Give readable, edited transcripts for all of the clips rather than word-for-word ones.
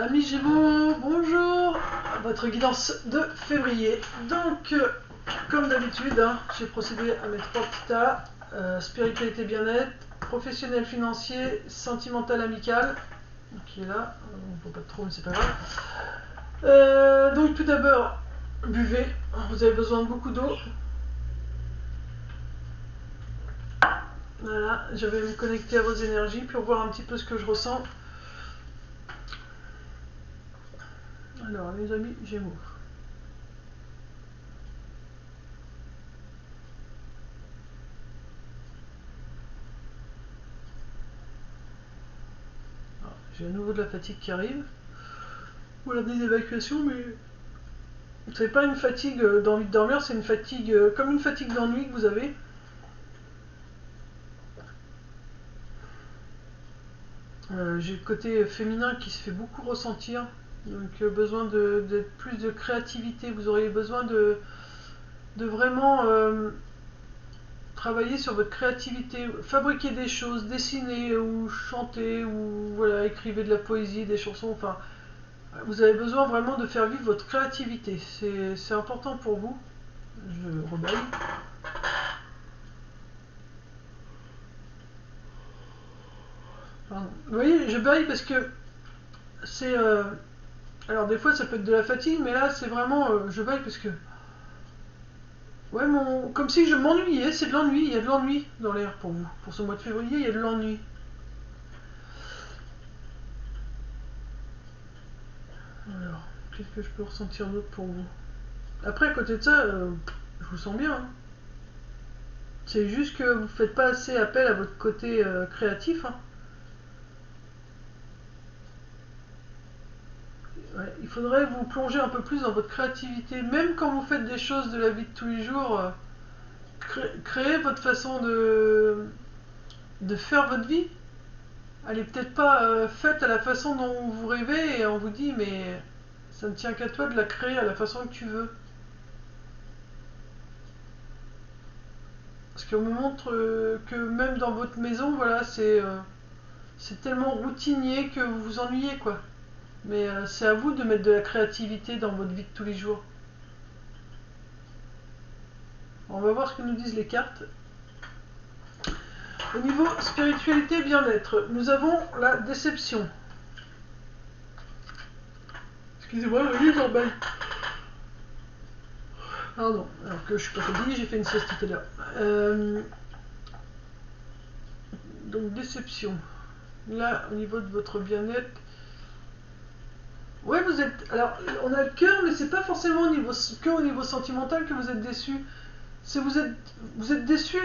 Amis Gémeaux, bonjour. Votre guidance de février. Donc, comme d'habitude, j'ai procédé à mes 3 petits tas. Spiritualité, bien-être, professionnel, financier, sentimental, amical. Qui est là, on ne voit pas trop mais c'est pas grave. Donc tout d'abord, buvez, vous avez besoin de beaucoup d'eau. Voilà, je vais me connecter à vos énergies pour voir un petit peu ce que je ressens. Alors les amis Gémeaux. J'ai à nouveau de la fatigue qui arrive. Ou alors des évacuations, mais c'est pas une fatigue d'envie de dormir, c'est une fatigue comme une fatigue d'ennui que vous avez. J'ai le côté féminin qui se fait beaucoup ressentir, donc besoin de plus de créativité. Vous auriez besoin de vraiment travailler sur votre créativité, fabriquer des choses, dessiner ou chanter ou voilà, écrivez de la poésie, des chansons, enfin. Vous avez besoin vraiment de faire vivre votre créativité. C'est important pour vous. Je rebelle. Pardon. Vous voyez, je baille parce que c'est... alors des fois ça peut être de la fatigue, mais là c'est vraiment... je baille parce que... Ouais, comme si je m'ennuyais, c'est de l'ennui. Il y a de l'ennui dans l'air pour vous. Pour ce mois de février, il y a de l'ennui. Alors, qu'est-ce que je peux ressentir d'autre pour vous? Après, à côté de ça, je vous sens bien. C'est juste que vous ne faites pas assez appel à votre côté créatif. Ouais, il faudrait vous plonger un peu plus dans votre créativité, même quand vous faites des choses de la vie de tous les jours. Créez votre façon de faire votre vie. Elle est peut-être pas faite à la façon dont vous rêvez et on vous dit mais ça ne tient qu'à toi de la créer à la façon que tu veux. Parce qu'on me montre que même dans votre maison, voilà, c'est tellement routinier que vous vous ennuyez quoi. Mais c'est à vous de mettre de la créativité dans votre vie de tous les jours. On va voir ce que nous disent les cartes. Au niveau spiritualité bien-être, nous avons la déception. Excusez-moi, oui, j'emballe. Pardon, alors que je suis pas fatiguée, j'ai fait une sieste tout à l'heure. Donc déception. Là, au niveau de votre bien-être, ouais, vous êtes. Alors, on a le cœur, mais c'est pas forcément au niveau sentimental que vous êtes déçu. C'est vous êtes déçu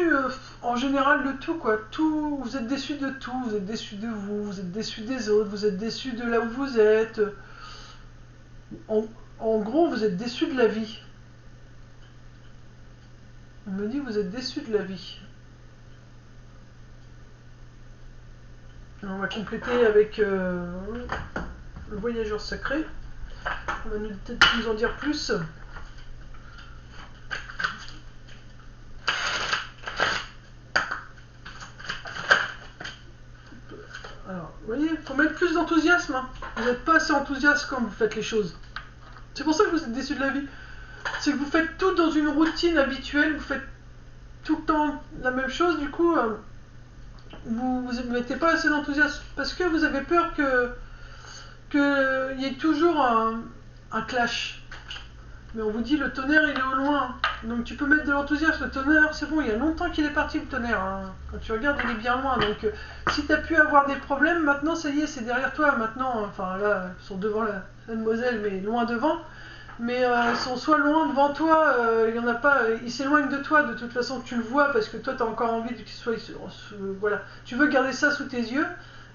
en général de tout quoi. Tout, vous êtes déçu de tout. Vous êtes déçu de vous. Vous êtes déçu des autres. Vous êtes déçu de là où vous êtes. En gros, vous êtes déçu de la vie. On me dit que vous êtes déçu de la vie. On va compléter avec le voyageur sacré. On va peut-être nous en dire plus. Alors, vous voyez, il faut mettre plus d'enthousiasme. Vous n'êtes pas assez enthousiaste quand vous faites les choses. C'est pour ça que vous êtes déçu de la vie. C'est que vous faites tout dans une routine habituelle, vous faites tout le temps la même chose, du coup, vous ne mettez pas assez d'enthousiasme parce que vous avez peur qu'il y ait toujours un clash. Mais on vous dit le tonnerre il est au loin, donc tu peux mettre de l'enthousiasme. Le tonnerre c'est bon, il y a longtemps qu'il est parti le tonnerre. Quand tu regardes il est bien loin, donc si tu as pu avoir des problèmes, maintenant ça y est, c'est derrière toi. Maintenant, enfin là, ils sont devant la mademoiselle, mais loin devant. Mais ils sont soit loin devant toi, il y en a pas, ils s'éloignent de toi de toute façon, tu le vois parce que toi tu as encore envie qu'ils soient. Voilà. Tu veux garder ça sous tes yeux,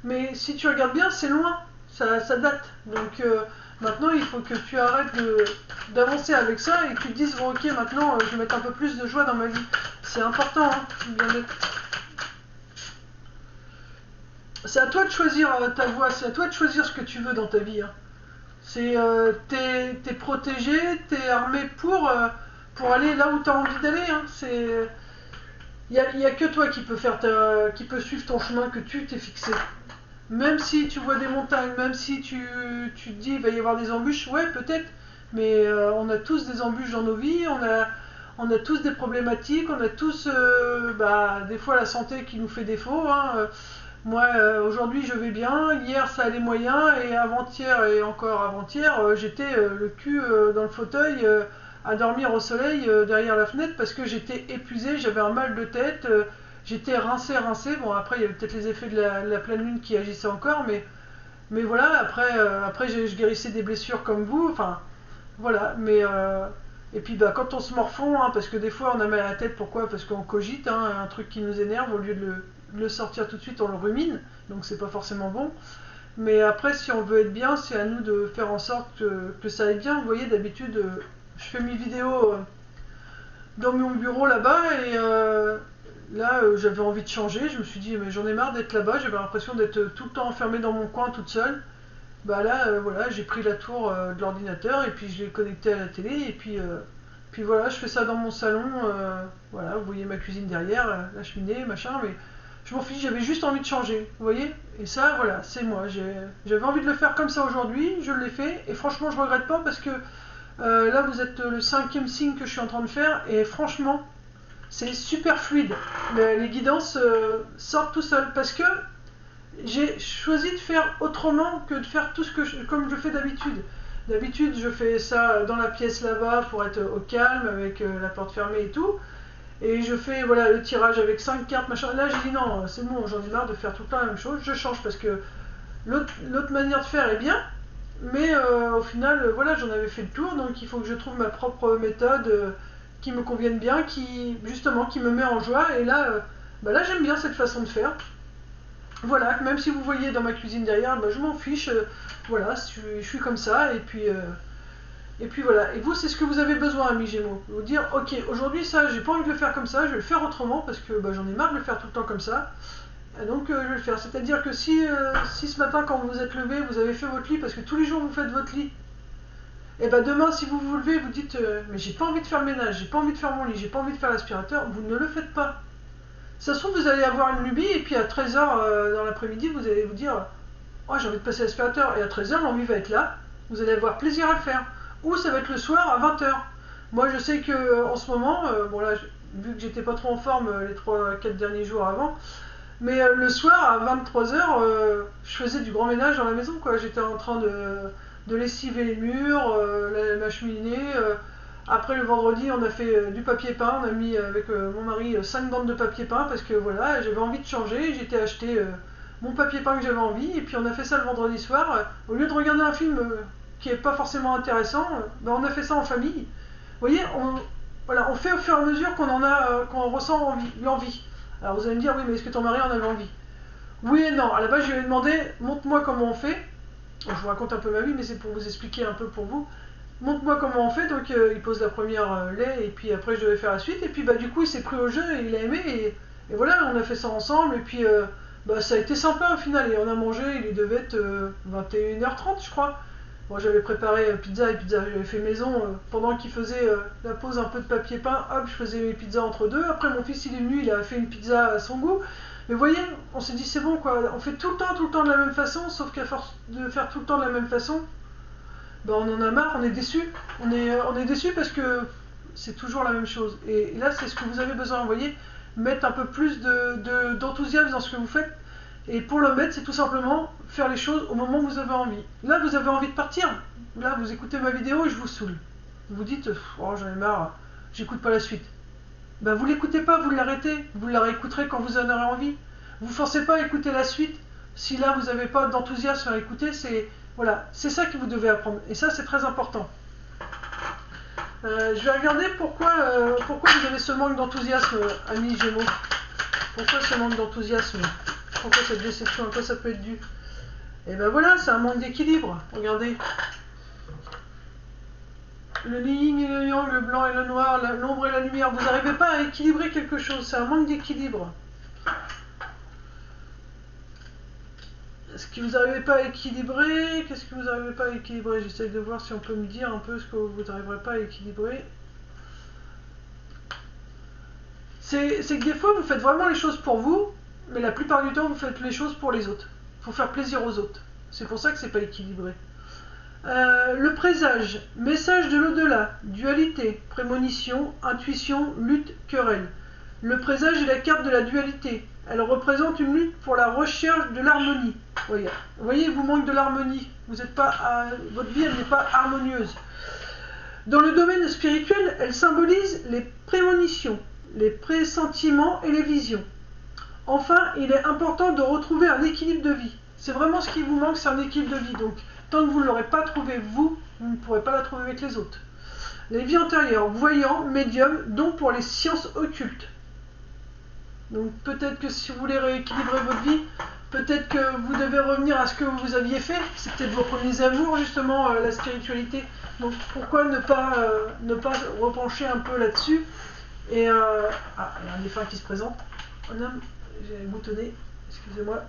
mais si tu regardes bien, c'est loin, ça date. Donc maintenant il faut que tu arrêtes d'avancer avec ça et que tu te dises bon ok maintenant je vais mettre un peu plus de joie dans ma vie. C'est important, bien-être. C'est à toi de choisir ta voie, c'est à toi de choisir ce que tu veux dans ta vie. C'est t'es protégé, t'es armé pour aller là où t'as envie d'aller. Il y a que toi qui peut suivre ton chemin que tu t'es fixé. même si tu vois des montagnes, même si tu te dis il va y avoir des embûches, ouais peut-être, mais on a tous des embûches dans nos vies, on a tous des problématiques, on a tous des fois la santé qui nous fait défaut, hein. Moi aujourd'hui je vais bien, hier ça allait moyen, et avant-hier et encore avant-hier j'étais le cul dans le fauteuil à dormir au soleil derrière la fenêtre parce que j'étais épuisée, j'avais un mal de tête, j'étais rincée. Bon après il y avait peut-être les effets de la pleine lune qui agissaient encore, mais voilà, après je guérissais des blessures comme vous, enfin voilà, et puis quand on se morfond, hein, parce que des fois on a mal à la tête, pourquoi? Parce qu'on cogite, hein, un truc qui nous énerve, au lieu de le sortir tout de suite, on le rumine, donc c'est pas forcément bon. Mais après, si on veut être bien, c'est à nous de faire en sorte que ça aille bien. Vous voyez, d'habitude, je fais mes vidéos dans mon bureau là-bas, et là, j'avais envie de changer. Je me suis dit, mais j'en ai marre d'être là-bas, j'avais l'impression d'être tout le temps enfermée dans mon coin toute seule. Bah là, voilà, j'ai pris la tour de l'ordinateur et puis je l'ai connecté à la télé, et puis voilà, je fais ça dans mon salon. Voilà, vous voyez ma cuisine derrière, la cheminée, machin, mais je m'en fiche, j'avais juste envie de changer, vous voyez. Et ça, voilà, c'est moi. J'avais envie de le faire comme ça aujourd'hui, je l'ai fait, et franchement, je regrette pas parce que là, vous êtes le 5e signe que je suis en train de faire, et franchement, c'est super fluide. Les guidances sortent tout seul parce que j'ai choisi de faire autrement que de faire tout comme je fais d'habitude. D'habitude, je fais ça dans la pièce là-bas pour être au calme, avec la porte fermée et tout. Et je fais voilà, le tirage avec 5 cartes, machin. Là, j'ai dit non, c'est bon, j'en ai marre de faire tout le temps la même chose. Je change parce que l'autre manière de faire est bien. Mais au final, voilà, j'en avais fait le tour. Donc il faut que je trouve ma propre méthode qui me convienne bien, justement, qui me met en joie. Et là, là j'aime bien cette façon de faire. Voilà, même si vous voyez dans ma cuisine derrière, je m'en fiche, voilà, je suis comme ça, et puis voilà. Et vous, c'est ce que vous avez besoin, amis Gémeaux. Vous dire, ok, aujourd'hui ça, j'ai pas envie de le faire comme ça, je vais le faire autrement, parce que j'en ai marre de le faire tout le temps comme ça, et donc je vais le faire. C'est-à-dire que si ce matin, quand vous vous êtes levé, vous avez fait votre lit, parce que tous les jours vous faites votre lit, et demain, si vous vous levez, vous dites, mais j'ai pas envie de faire le ménage, j'ai pas envie de faire mon lit, j'ai pas envie de faire l'aspirateur, vous ne le faites pas. Ça se trouve, vous allez avoir une lubie, et puis à 13h dans l'après-midi, vous allez vous dire, oh, j'ai envie de passer l'aspirateur, et à 13h, l'envie va être là, vous allez avoir plaisir à le faire. Ou ça va être le soir à 20h. Moi, je sais que en ce moment, bon là, vu que j'étais pas trop en forme les 3-4 derniers jours avant, mais le soir à 23h, je faisais du grand ménage dans la maison, quoi. J'étais en train de lessiver les murs, ma cheminée. Après le vendredi, on a fait du papier peint, on a mis avec mon mari 5 bandes de papier peint parce que voilà, j'avais envie de changer, j'étais acheté mon papier peint que j'avais envie, et puis on a fait ça le vendredi soir. Au lieu de regarder un film qui est pas forcément intéressant, on a fait ça en famille. Vous voyez, voilà, on fait au fur et à mesure qu'on ressent l'envie. Alors vous allez me dire, oui, mais est-ce que ton mari en avait envie? Oui et non. À la base, je lui ai demandé, montre-moi comment on fait. Je vous raconte un peu ma vie, mais c'est pour vous expliquer un peu pour vous. Montre-moi comment on fait. Donc il pose la première lait, et puis après je devais faire la suite. Et puis du coup il s'est pris au jeu et il a aimé, et voilà, on a fait ça ensemble. Et puis ça a été sympa au final. Et on a mangé, il devait être 21h30 je crois. Moi j'avais préparé pizza, j'avais fait maison pendant qu'il faisait la pause un peu de papier peint. Hop, je faisais mes pizzas entre deux. Après mon fils il est venu, il a fait une pizza à son goût. Mais vous voyez, on s'est dit c'est bon quoi. On fait tout le temps de la même façon, sauf qu'à force de faire tout le temps de la même façon, on en a marre, on est déçu. On est déçu parce que c'est toujours la même chose. Et là, c'est ce que vous avez besoin, vous voyez, mettre un peu plus d'enthousiasme dans ce que vous faites. Et pour le mettre, c'est tout simplement faire les choses au moment où vous avez envie. Là, vous avez envie de partir. Là, vous écoutez ma vidéo et je vous saoule. Vous vous dites, oh, j'en ai marre, j'écoute pas la suite. Vous l'écoutez pas, vous l'arrêtez. Vous la réécouterez quand vous en aurez envie. Vous forcez pas à écouter la suite. Si là, vous n'avez pas d'enthousiasme à écouter, voilà, c'est ça que vous devez apprendre. Et ça, c'est très important. Je vais regarder pourquoi vous avez ce manque d'enthousiasme, amis Gémeaux. Pourquoi ce manque d'enthousiasme? Pourquoi cette déception? À quoi ça peut être dû? Et voilà, c'est un manque d'équilibre. Regardez. Le yin et le yang, le blanc et le noir, l'ombre et la lumière. Vous n'arrivez pas à équilibrer quelque chose. C'est un manque d'équilibre. Est-ce que vous n'arrivez pas à équilibrer? Qu'est-ce que vous n'arrivez pas à équilibrer? J'essaye de voir si on peut me dire un peu ce que vous n'arriverez pas à équilibrer. C'est que des fois, vous faites vraiment les choses pour vous, mais la plupart du temps, vous faites les choses pour les autres. faut faire plaisir aux autres. C'est pour ça que c'est pas équilibré. Le présage, message de l'au-delà, dualité, prémonition, intuition, lutte, querelle. Le présage est la carte de la dualité. Elle représente une lutte pour la recherche de l'harmonie. Vous voyez, il vous manque de l'harmonie. Votre vie, elle n'est pas harmonieuse. Dans le domaine spirituel, elle symbolise les prémonitions, les pressentiments et les visions. Enfin, il est important de retrouver un équilibre de vie. C'est vraiment ce qui vous manque, c'est un équilibre de vie. Donc, tant que vous ne l'aurez pas trouvé vous ne pourrez pas la trouver avec les autres. Les vies antérieures, voyants, médiums, dons pour les sciences occultes. Donc peut-être que si vous voulez rééquilibrer votre vie, peut-être que vous devez revenir à ce que vous aviez fait. C'est peut-être vos premiers amours, justement, la spiritualité. Donc pourquoi ne pas repencher un peu là-dessus. Et il y a un défunt qui se présente. Un homme, j'ai boutonné, excusez-moi.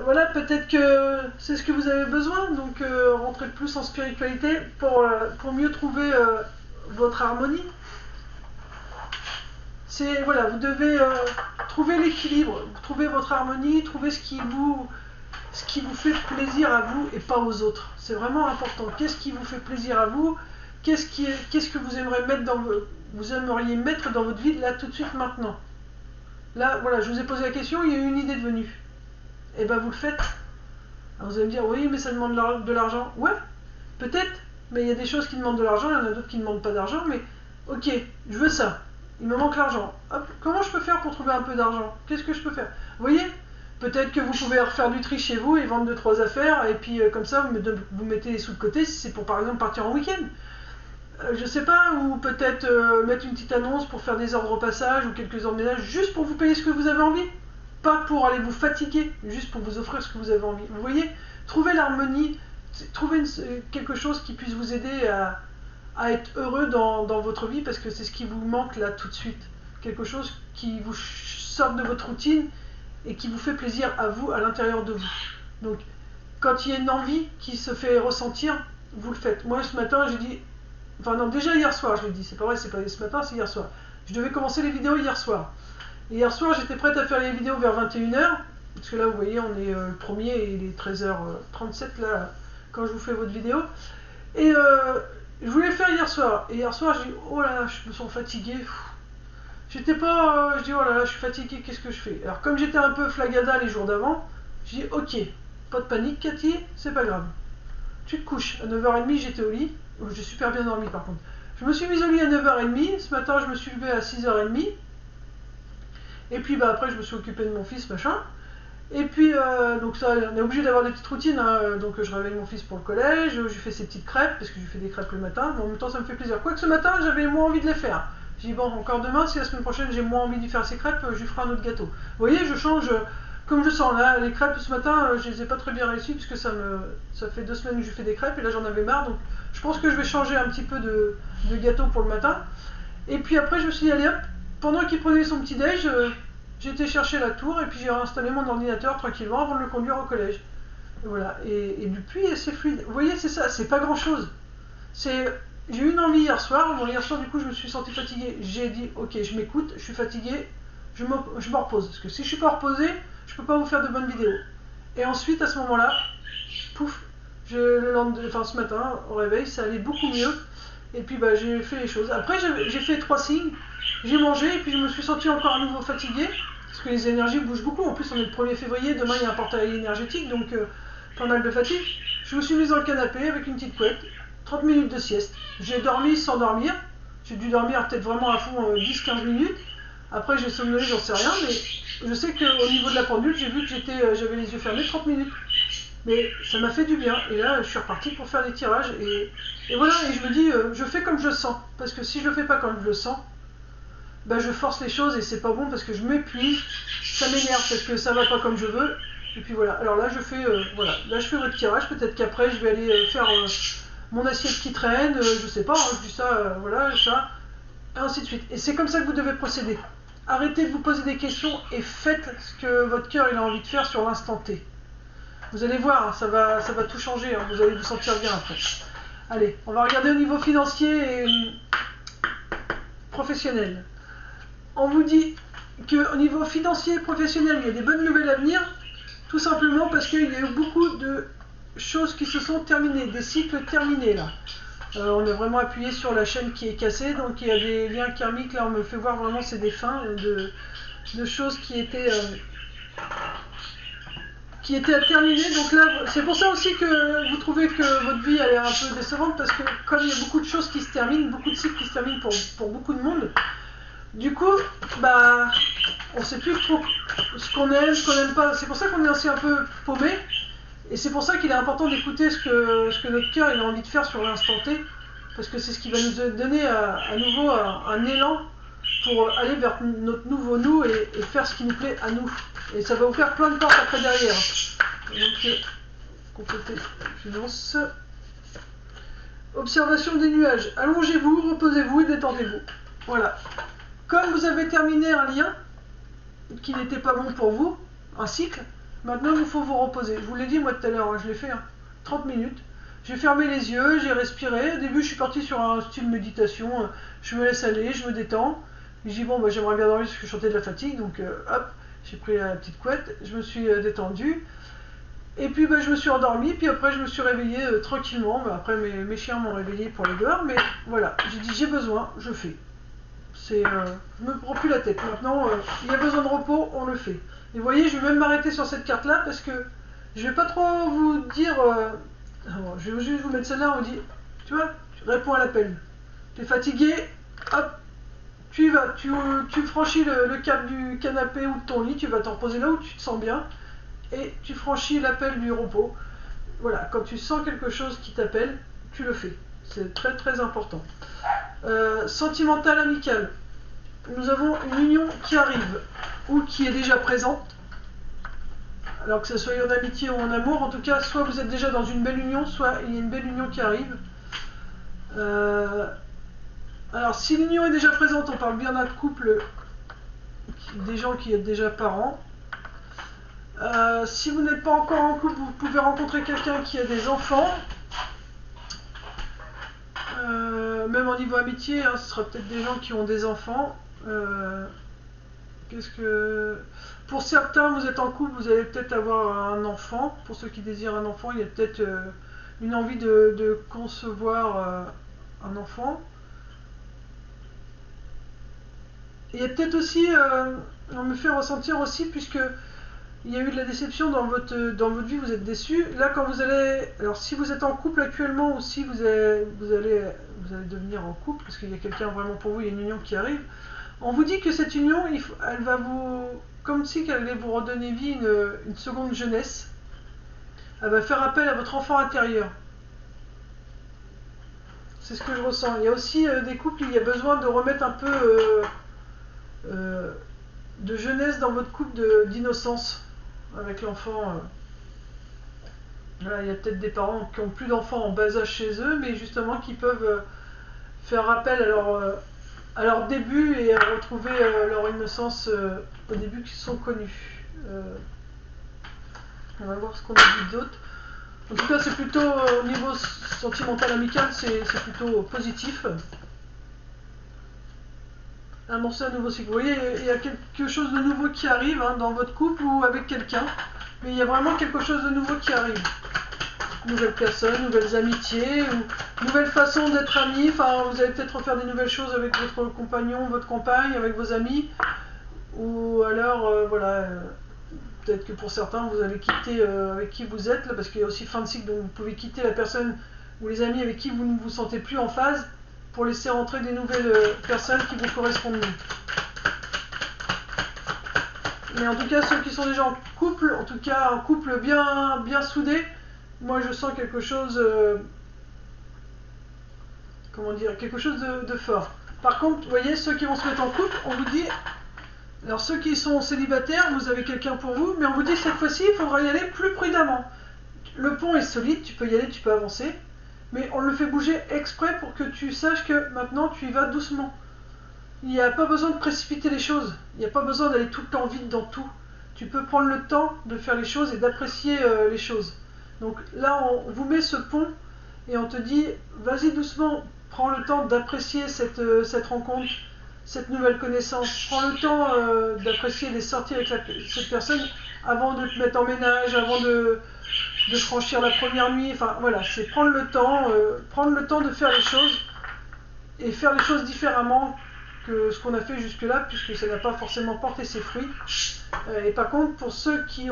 Voilà, peut-être que c'est ce que vous avez besoin, donc rentrez plus en spiritualité pour mieux trouver votre harmonie. Voilà, vous devez trouver l'équilibre, trouver votre harmonie, trouver ce qui vous fait plaisir à vous et pas aux autres. C'est vraiment important. Qu'est-ce qui vous fait plaisir à vous? Qu'est-ce que vous aimeriez mettre dans votre vie là tout de suite maintenant? Là, voilà, je vous ai posé la question, il y a eu une idée de venue. Et ben vous le faites. Alors vous allez me dire, oui, mais ça demande de l'argent. Ouais, peut-être, mais il y a des choses qui demandent de l'argent, il y en a d'autres qui ne demandent pas d'argent, mais ok, je veux ça. Il me manque l'argent. Comment je peux faire pour trouver un peu d'argent? Qu'est-ce que je peux faire? Vous voyez? Peut-être que vous pouvez refaire du tri chez vous et vendre 2-3 affaires, et puis comme ça, vous mettez les sous de côté si c'est pour, par exemple, partir en week-end. Je sais pas, ou peut-être mettre une petite annonce pour faire des ordres au passage, ou quelques ordres de ménage, juste pour vous payer ce que vous avez envie. Pas pour aller vous fatiguer, juste pour vous offrir ce que vous avez envie. Vous voyez? Trouvez l'harmonie, trouvez quelque chose qui puisse vous aider à être heureux dans votre vie, parce que c'est ce qui vous manque là tout de suite. Quelque chose qui vous sorte de votre routine et qui vous fait plaisir à vous, à l'intérieur de vous. Donc, quand il y a une envie qui se fait ressentir, vous le faites. Moi, ce matin, j'ai dit... Enfin non, déjà hier soir, je l'ai dit. C'est pas vrai, c'est pas ce matin, c'est hier soir. Je devais commencer les vidéos hier soir. Et hier soir, j'étais prête à faire les vidéos vers 21h. Parce que là, vous voyez, on est le premier et il est 13h37 là, quand je vous fais votre vidéo. Et je voulais le faire hier soir. Et hier soir, j'ai dit, oh là là, je me sens fatigué. J'étais pas... je dis, oh là là, je suis fatigué, qu'est-ce que je fais? Alors, comme j'étais un peu flagada les jours d'avant, j'ai dit, ok, pas de panique, Cathy, c'est pas grave. Tu te couches. À 9h30, j'étais au lit. J'ai super bien dormi, par contre. Je me suis mise au lit à 9h30. Ce matin, je me suis levé à 6h30. Et puis, après, je me suis occupé de mon fils, machin. Et puis, donc ça, on est obligé d'avoir des petites routines. Hein. Donc, je réveille mon fils pour le collège. Je lui fais ses petites crêpes, parce que je lui fais des crêpes le matin. Mais en même temps, ça me fait plaisir. Quoique ce matin, j'avais moins envie de les faire. J'ai dit, bon, encore demain, si la semaine prochaine, j'ai moins envie de faire ces crêpes, je lui ferai un autre gâteau. Vous voyez, je change comme je sens. Là, les crêpes ce matin, je les ai pas très bien réussies, puisque ça fait 2 semaines que je fais des crêpes, et là, j'en avais marre. Donc, je pense que je vais changer un petit peu de gâteau pour le matin. Et puis après, je me suis dit, allez hop, pendant qu'il prenait son petit déj, j'ai été chercher la tour, et puis j'ai installé mon ordinateur tranquillement avant de le conduire au collège. Et voilà, et depuis, c'est fluide. Vous voyez, c'est ça, c'est pas grand-chose. J'ai eu une envie hier soir. Bon, hier soir, du coup, je me suis senti fatigué. J'ai dit, ok, je m'écoute, je suis fatigué, je me repose. Parce que si je suis pas reposé, je peux pas vous faire de bonnes vidéos. Et ensuite, à ce moment-là, pouf, ce matin, au réveil, ça allait beaucoup mieux. Et puis, j'ai fait les choses. Après, j'ai fait 3 signes, j'ai mangé, et puis je me suis senti encore à nouveau fatigué. Parce que les énergies bougent beaucoup. En plus, on est le 1er février, demain, il y a un portail énergétique, donc pas mal de fatigue. Je me suis mise dans le canapé avec une petite couette. 30 minutes de sieste. J'ai dormi sans dormir. J'ai dû dormir peut-être vraiment à fond 10-15 minutes. Après j'ai somnolé, j'en sais rien, mais je sais qu'au niveau de la pendule, j'ai vu que j'avais les yeux fermés 30 minutes. Mais ça m'a fait du bien. Et là, je suis reparti pour faire des tirages. Et voilà, et je me dis, je fais comme je le sens. Parce que si je le fais pas comme je le sens, je force les choses et c'est pas bon parce que je m'épuise. Ça m'énerve parce que ça va pas comme je veux. Et puis voilà. Alors là, je fais votre tirage. Peut-être qu'après, je vais aller faire... mon assiette qui traîne, je sais pas, hein, je dis ça, voilà, ça, et ainsi de suite. Et c'est comme ça que vous devez procéder. Arrêtez de vous poser des questions et faites ce que votre cœur il a envie de faire sur l'instant T. Vous allez voir, hein, ça va tout changer, hein, vous allez vous sentir bien après. Allez, on va regarder au niveau financier et professionnel. On vous dit qu'au niveau financier et professionnel, il y a des bonnes nouvelles à venir. Tout simplement parce qu'il y a eu beaucoup de choses qui se sont terminées, des cycles terminés là. On a vraiment appuyé sur la chaîne qui est cassée, donc il y a des liens karmiques, là on me fait voir vraiment c'est des fins de choses qui étaient à terminer. Donc là, c'est pour ça aussi que vous trouvez que votre vie elle est un peu décevante, parce que comme il y a beaucoup de choses qui se terminent, beaucoup de cycles qui se terminent pour beaucoup de monde, du coup, bah, on sait plus trop ce qu'on aime, ce qu'on n'aime pas. C'est pour ça qu'on est aussi un peu paumé. Et c'est pour ça qu'il est important d'écouter ce que notre cœur il a envie de faire sur l'instant T. Parce que c'est ce qui va nous donner à nouveau un élan pour aller vers notre nouveau nous et faire ce qui nous plaît à nous. Et ça va vous faire plein de portes après derrière. Donc, compléter finance. Observation des nuages. Allongez-vous, reposez-vous et détendez-vous. Voilà. Comme vous avez terminé un lien qui n'était pas bon pour vous, un cycle, maintenant il faut vous reposer. Je vous l'ai dit moi tout à l'heure, hein, je l'ai fait, 30 minutes. J'ai fermé les yeux, j'ai respiré. Au début je suis parti sur un style méditation, je me laisse aller, je me détends. Je dis bon bah, j'aimerais bien dormir parce que je sentais de la fatigue, donc hop, j'ai pris la petite couette, je me suis détendu. Et puis bah, je me suis endormi, puis après je me suis réveillé tranquillement. Bah, après mes chiens m'ont réveillé pour les dehors, mais voilà, j'ai dit j'ai besoin, je fais. Je me prends plus la tête. Maintenant, il y a besoin de repos, on le fait. Et vous voyez, je vais même m'arrêter sur cette carte-là parce que je vais pas trop vous dire. Je vais juste vous mettre celle-là. On dit, tu vois, tu réponds à l'appel. Tu es fatigué, hop, tu y vas. Tu franchis le cap du canapé ou de ton lit. Tu vas te reposer là où tu te sens bien et tu franchis l'appel du repos. Voilà, quand tu sens quelque chose qui t'appelle, tu le fais. C'est très très important. Sentimental, amical. Nous avons une union qui arrive ou qui est déjà présente. Alors que ce soit en amitié ou en amour, en tout cas, soit vous êtes déjà dans une belle union, soit il y a une belle union qui arrive. Alors si l'union est déjà présente, on parle bien d'un couple, des gens qui êtes déjà parents. Si vous n'êtes pas encore en couple, vous pouvez rencontrer quelqu'un qui a des enfants. Même au niveau amitié, hein, ce sera peut-être des gens qui ont des enfants. Pour certains, vous êtes en couple, vous allez peut-être avoir un enfant. Pour ceux qui désirent un enfant, il y a peut-être une envie de concevoir un enfant. Et il y a peut-être aussi, on me fait ressentir aussi, puisque il y a eu de la déception dans votre vie, vous êtes déçu. Là, quand vous allez, alors si vous êtes en couple actuellement ou si vous allez devenir en couple, parce qu'il y a quelqu'un vraiment pour vous, il y a une union qui arrive, on vous dit que cette union, elle va vous, comme si elle allait vous redonner vie, une seconde jeunesse. Elle va faire appel à votre enfant intérieur. C'est ce que je ressens. Il y a aussi des couples, il y a besoin de remettre un peu de jeunesse dans votre couple, d'innocence avec l'enfant. Voilà, il y a peut-être des parents qui ont plus d'enfants en bas âge chez eux, mais justement qui peuvent faire appel à leur début et à retrouver leur innocence au début qu'ils sont connus. On va voir ce qu'on a dit d'autre. En tout cas, c'est plutôt au niveau sentimental amical, c'est plutôt positif. Amorcer un nouveau cycle. Vous voyez, il y a quelque chose de nouveau qui arrive dans votre couple ou avec quelqu'un, mais il y a vraiment quelque chose de nouveau qui arrive. Nouvelles personnes, nouvelles amitiés, ou nouvelles façons d'être amis. Enfin, vous allez peut-être refaire des nouvelles choses avec votre compagnon, votre compagne, avec vos amis, ou alors, voilà, peut-être que pour certains, vous allez quitter avec qui vous êtes, là, parce qu'il y a aussi fin de cycle, donc vous pouvez quitter la personne ou les amis avec qui vous ne vous sentez plus en phase, pour laisser rentrer des nouvelles personnes qui vous correspondent mieux. Mais en tout cas, ceux qui sont déjà en couple, en tout cas un couple bien soudé, moi je sens quelque chose, quelque chose de fort. Par contre, vous voyez, ceux qui vont se mettre en couple, on vous dit, alors ceux qui sont célibataires, vous avez quelqu'un pour vous, mais on vous dit cette fois-ci, il faudra y aller plus prudemment. Le pont est solide, tu peux y aller, tu peux avancer. Mais on le fait bouger exprès pour que tu saches que maintenant tu y vas doucement. Il n'y a pas besoin de précipiter les choses. Il n'y a pas besoin d'aller tout le temps vite dans tout. Tu peux prendre le temps de faire les choses et d'apprécier les choses. Donc là, on vous met ce pont et on te dit, vas-y doucement, prends le temps d'apprécier cette rencontre, cette nouvelle connaissance. Prends le temps d'apprécier les sorties avec cette personne avant de te mettre en ménage, avant de franchir la première nuit. Enfin voilà, c'est prendre le temps de faire les choses et faire les choses différemment que ce qu'on a fait jusque-là, puisque ça n'a pas forcément porté ses fruits. Et par contre, pour ceux qui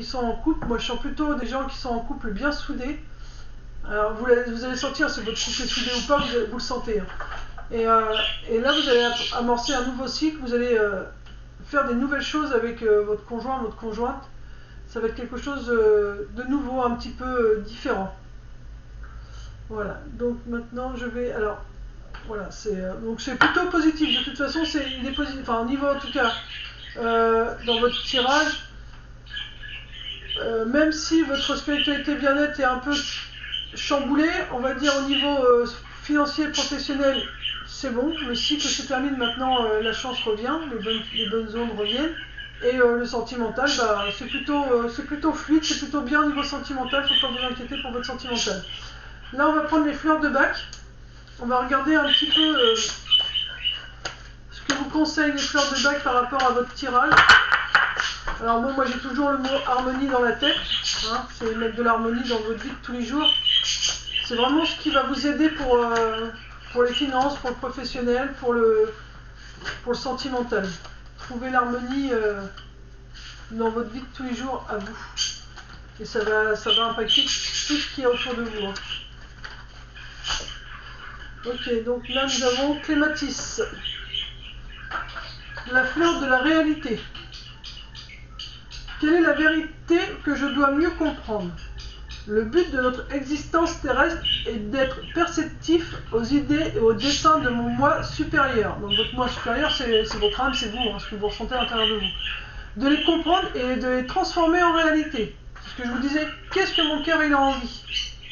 sont en couple, moi je sens plutôt des gens qui sont en couple bien soudés. Alors vous allez sentir si votre couple est soudé ou pas, vous le sentez. Hein. Et là vous allez amorcer un nouveau cycle, vous allez faire des nouvelles choses avec votre conjoint, votre conjointe. Ça va être quelque chose de nouveau, un petit peu différent. Voilà, donc maintenant je vais... Alors, voilà, donc c'est plutôt positif. De toute façon, il est positif. Enfin, au niveau en tout cas, dans votre tirage, même si votre spiritualité bien-être est un peu chamboulée, on va dire au niveau financier, professionnel, c'est bon. Le cycle se termine maintenant, la chance revient, les bonnes ondes reviennent. Et le sentimental, bah, c'est plutôt fluide, c'est plutôt bien au niveau sentimental, faut pas vous inquiéter pour votre sentimental. Là, on va prendre les fleurs de bac. On va regarder un petit peu ce que vous conseillent les fleurs de bac par rapport à votre tirage. Alors moi j'ai toujours le mot harmonie dans la tête. Hein, c'est mettre de l'harmonie dans votre vie de tous les jours. C'est vraiment ce qui va vous aider pour les finances, pour le professionnel, pour le sentimental. Trouver l'harmonie dans votre vie de tous les jours à vous. Et ça va impacter tout ce qui est autour de vous. Hein. Ok, donc là nous avons Clématis. La fleur de la réalité. Quelle est la vérité que je dois mieux comprendre? Le but de notre existence terrestre est d'être perceptif aux idées et aux desseins de mon moi supérieur. Donc votre moi supérieur, c'est votre âme, c'est vous, hein, ce que vous ressentez à l'intérieur de vous. De les comprendre et de les transformer en réalité. C'est ce que je vous disais, qu'est-ce que mon cœur il a envie?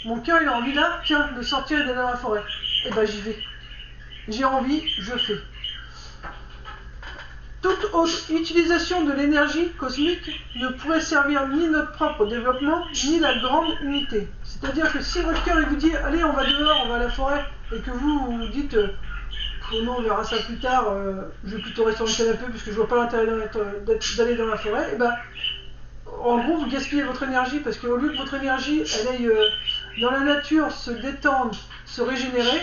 Mon cœur il a envie là, tiens, de sortir et d'aller dans la forêt. Et ben j'y vais. J'ai envie, je fais. Toute autre utilisation de l'énergie cosmique ne pourrait servir ni notre propre développement, ni la grande unité. C'est-à-dire que si votre cœur vous dit « Allez, on va dehors, on va à la forêt », et que vous dites « Oh non, on verra ça plus tard, je vais plutôt rester sur le canapé puisque je vois pas l'intérêt d'aller dans la forêt », et ben, en gros, vous gaspillez votre énergie parce qu'au lieu que votre énergie elle aille dans la nature se détendre, se régénérer,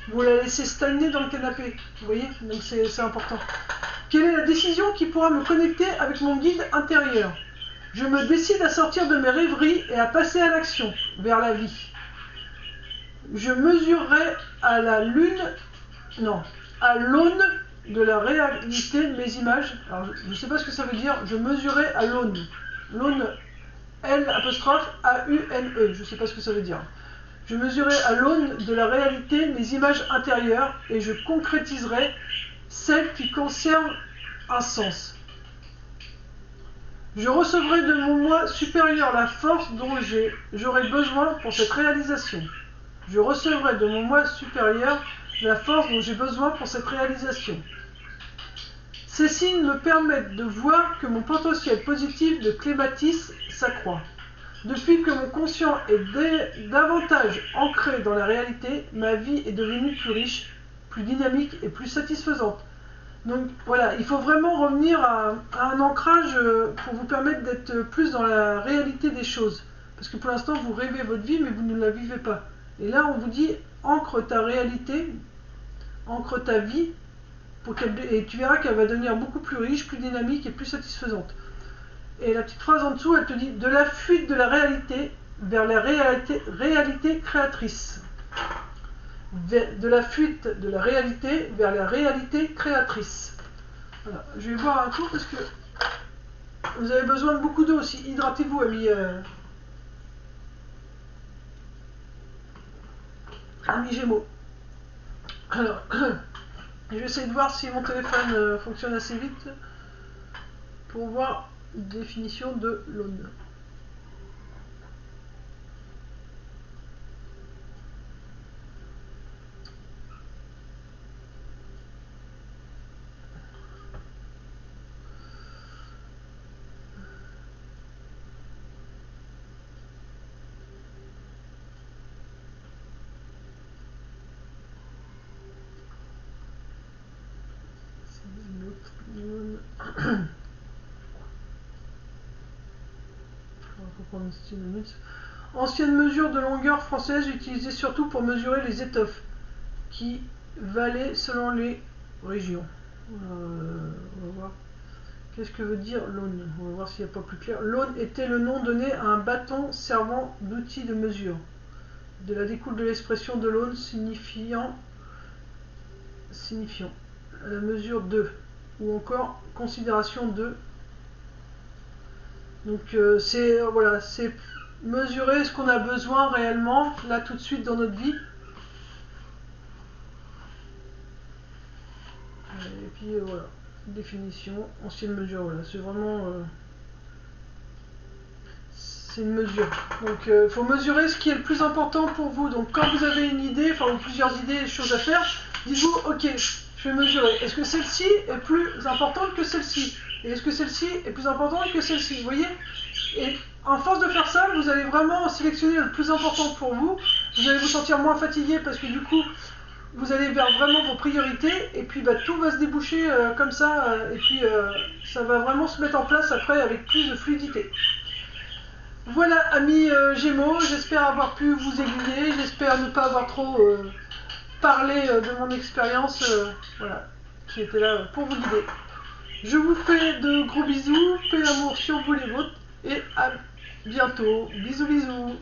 vous la laissez stagner dans le canapé. Vous voyez? Donc c'est important. Quelle est la décision qui pourra me connecter avec mon guide intérieur? Je me décide à sortir de mes rêveries et à passer à l'action, vers la vie. Je mesurerai à l'aune de la réalité de mes images. Alors, je ne sais pas ce que ça veut dire. Je mesurerai à l'aune. L'aune, L'-A-U-N-E. Je ne sais pas ce que ça veut dire. Je mesurerai à l'aune de la réalité mes images intérieures et je concrétiserai celles qui conservent un sens. Je recevrai de mon moi supérieur la force dont j'aurai besoin pour cette réalisation. Je recevrai de mon moi supérieur la force dont j'ai besoin pour cette réalisation. Ces signes me permettent de voir que mon potentiel positif de clématis s'accroît. Depuis que mon conscient est davantage ancré dans la réalité, ma vie est devenue plus riche, plus dynamique et plus satisfaisante. Donc voilà, il faut vraiment revenir à un ancrage pour vous permettre d'être plus dans la réalité des choses. Parce que pour l'instant, vous rêvez votre vie, mais vous ne la vivez pas. Et là, on vous dit, ancre ta réalité, ancre ta vie, et tu verras qu'elle va devenir beaucoup plus riche, plus dynamique et plus satisfaisante. Et la petite phrase en dessous, elle te dit, de la fuite de la réalité vers la réalité créatrice. De la fuite de la réalité vers la réalité créatrice. Voilà. Je vais boire un coup parce que vous avez besoin de beaucoup d'eau aussi. Hydratez-vous, amis Gémeaux. Alors, je vais essayer de voir si mon téléphone fonctionne assez vite pour voir une définition de l'aune. prendre synonyme. Ancienne mesure de longueur française utilisée surtout pour mesurer les étoffes, qui valaient selon les régions. On va voir. Qu'est-ce que veut dire l'aune? On va voir s'il n'y a pas plus clair. L'aune était le nom donné à un bâton servant d'outil de mesure. De la découle de l'expression de l'aune signifiant la mesure de, ou encore considération de. Donc c'est voilà, c'est mesurer ce qu'on a besoin réellement là tout de suite dans notre vie. Et puis voilà, définition, ancienne mesure, voilà, c'est vraiment c'est une mesure. Donc il faut mesurer ce qui est le plus important pour vous. Donc quand vous avez une idée, enfin ou plusieurs idées, choses à faire, dites-vous ok, je vais mesurer. Est-ce que celle-ci est plus importante que celle-ci? Et est-ce que celle-ci est plus importante que celle-ci? Vous voyez? Et en force de faire ça, vous allez vraiment sélectionner le plus important pour vous. Vous allez vous sentir moins fatigué parce que du coup, vous allez vers vraiment vos priorités. Et puis bah, tout va se déboucher comme ça. Et puis ça va vraiment se mettre en place après avec plus de fluidité. Voilà, amis Gémeaux, j'espère avoir pu vous aiguiller. J'espère ne pas avoir trop parlé de mon expérience. Voilà, qui était là pour vous guider. Je vous fais de gros bisous, paix et amour sur vous les vôtres, et à bientôt. Bisous bisous.